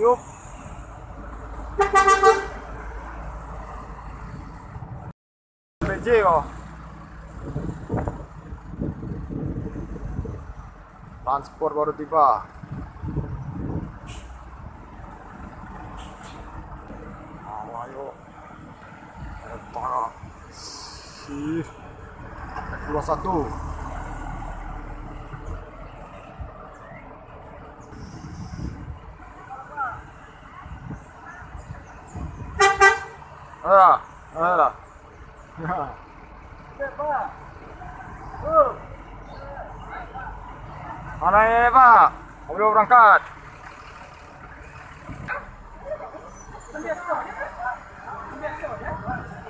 Yup. PJ kok. Transport baru tiba. Ayo. Parah. Si 21. Ada. Mana ya Pak? Mobil berangkat.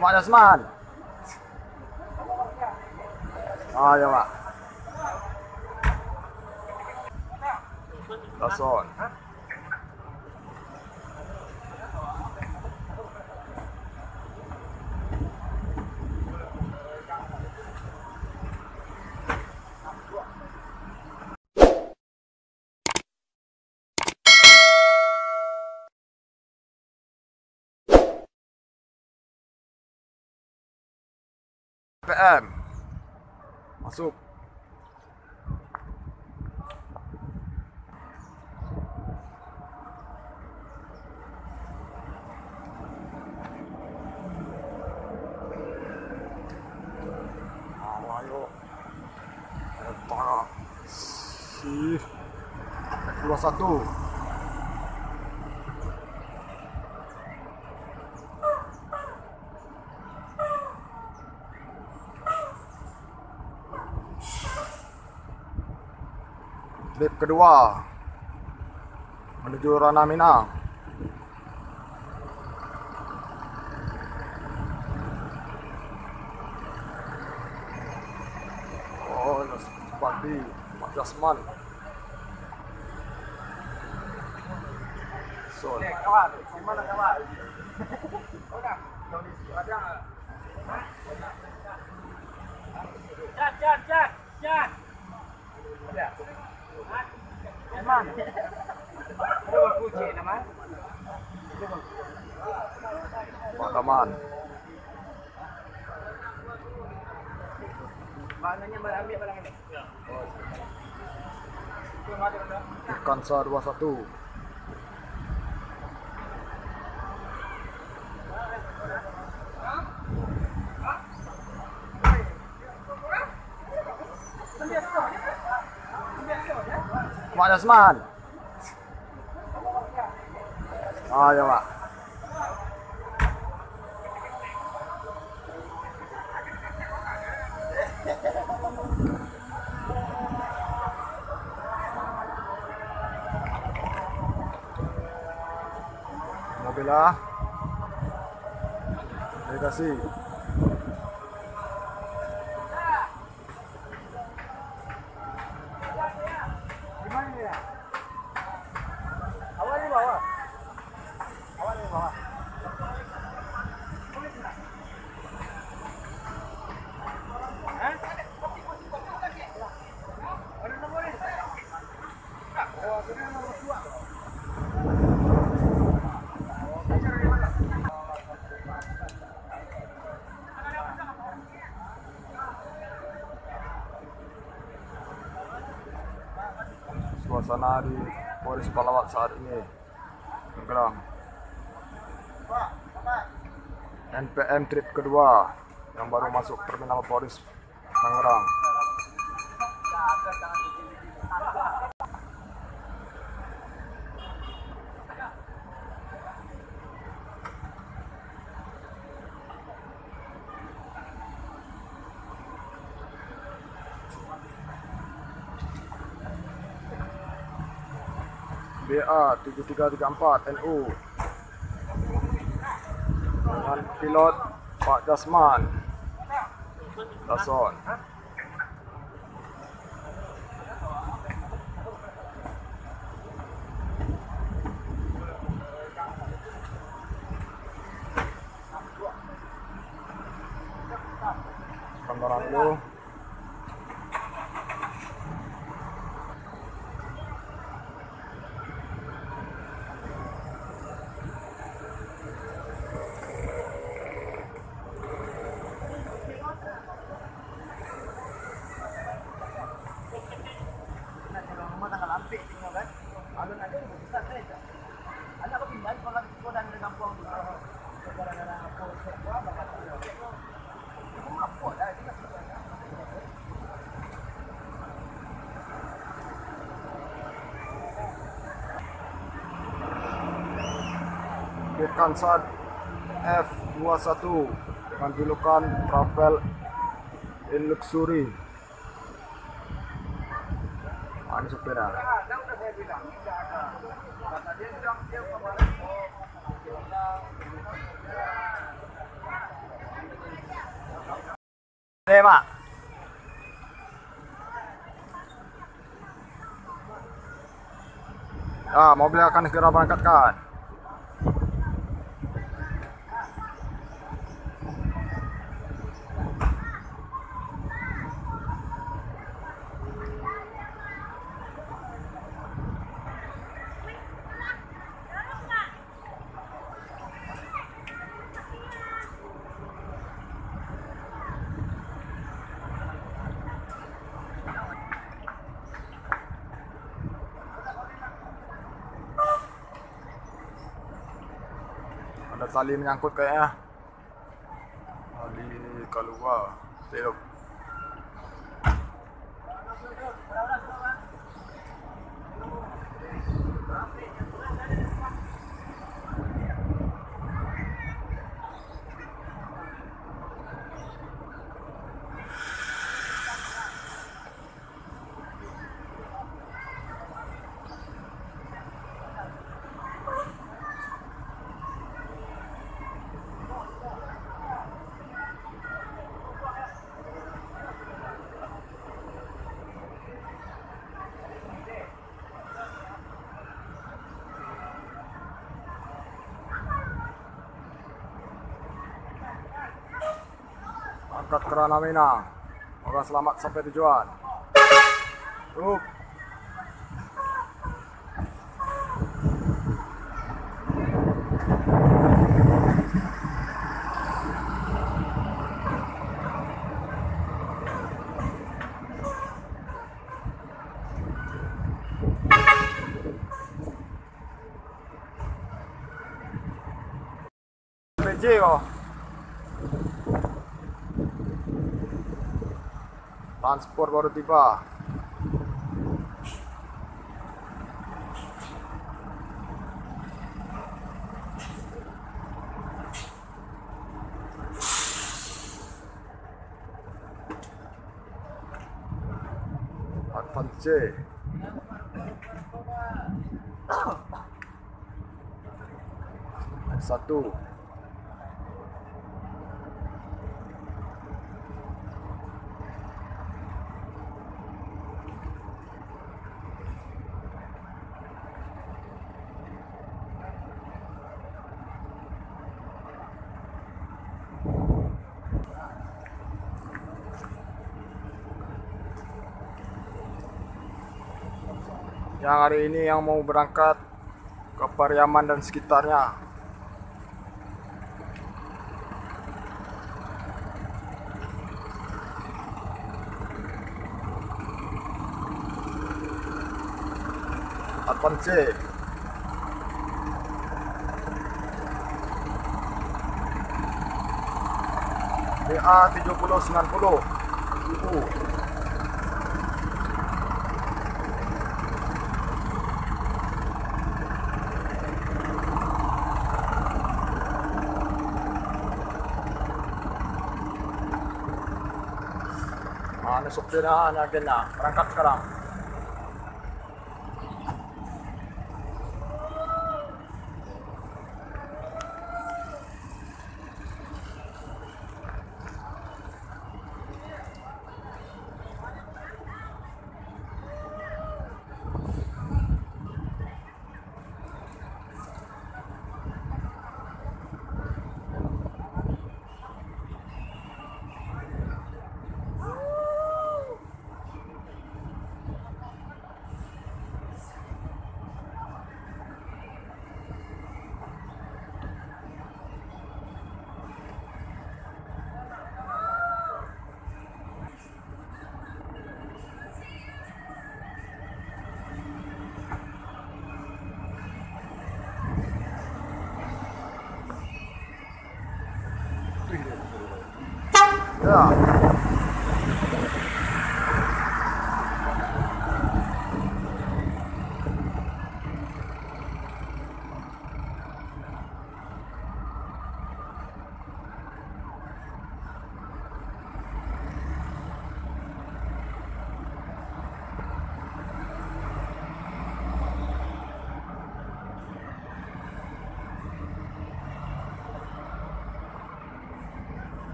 Pak Jasman. Ayo Pak. Lason. PM masuk. Ayo. Parah. Si 21. Trip kedua menuju Ranah Minang. Oh, cepat di Pak Jasman. So, kawan, gimana kawan? Jat. Ada. Emang. Ada kunci nama. Pak Taman. Mananya ambil barang ini. Kansa 21. Pak Jasman. Ayo Pak. Mobilah. Terima kasih. Suasana di Polres Pelawat saat ini Tangerang. NPM trip kedua yang baru masuk terminal Polres Tangerang. BA 7334 NU dengan pilot Pak Jasman. Lason. Masukkan barang dulu. Kansad F21 dengan julukan Travel in Luxury. Ini supirnya. Pak. Mobil akan segera berangkatkan. Ada tali menyangkut kayaknya. Tali keluar. Tengok. Angkat kerana Minang. Semoga selamat sampai tujuan. PJ kok. Transport baru tiba. Advance satu. Yang hari ini yang mau berangkat ke Pariaman dan sekitarnya. Advance BA 7090 itu. Ano supirnya natin na berangkat sekarang. Ya.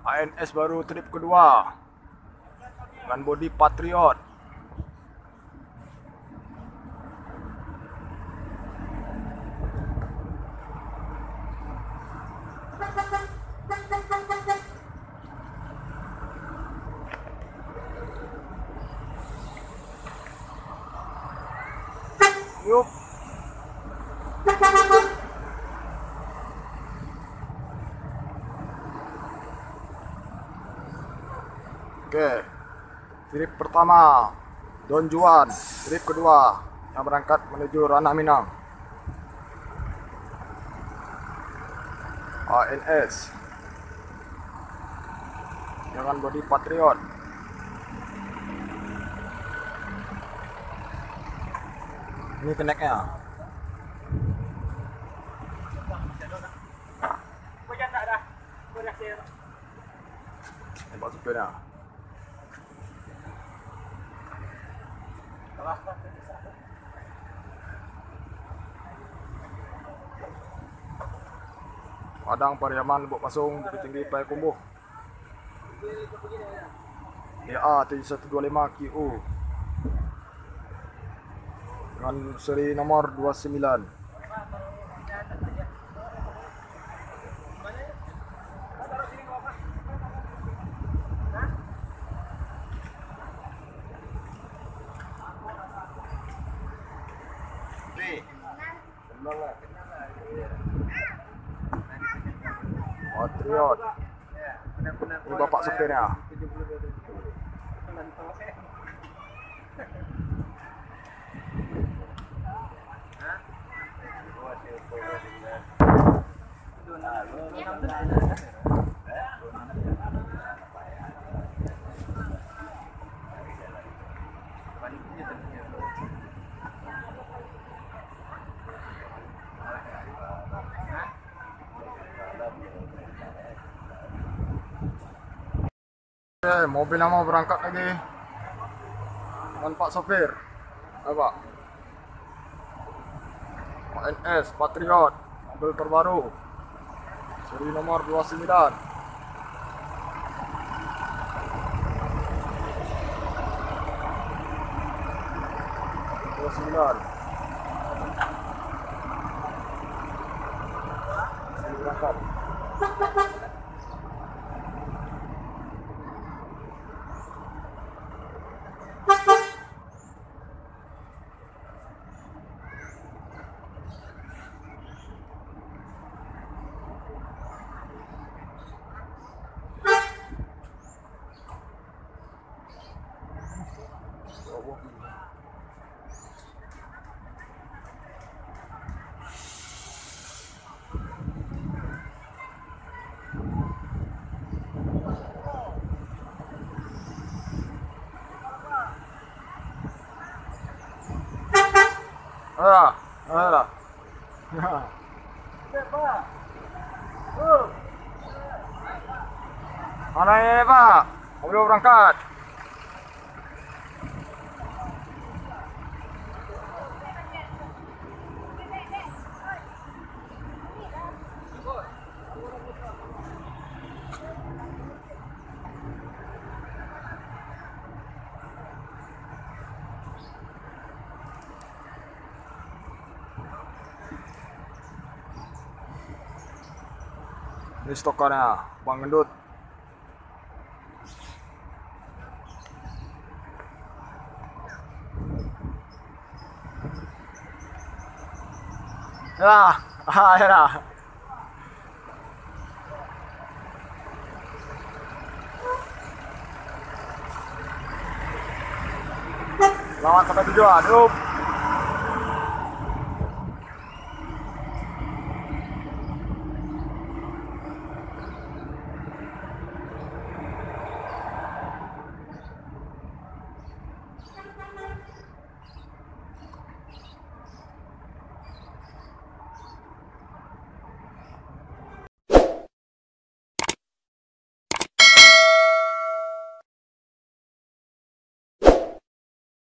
ANS baru trip kedua dengan bodi Patriot. Yup. Oke, trip pertama Don Juan, trip kedua yang berangkat menuju Ranah Minang. ANS dengan bodi Patriot. Ini keneknya. Nampak supirnya. Padang Pariaman Buk Pasung Bukit Tinggi Payakumbuh. DA 7125 QU dengan seri nomor 29. Patriot. Ini bapak supirnya. Oke, mobil yang mau berangkat lagi dengan Pak sopir. Apa? ANS Patriot, mobil terbaru seri nomor 29. Berangkat. Mana ya Pak? Mobil berangkat. Ini stokannya, Bang Gendut. Ya, ya. Selamat sampai tujuan. Yuk.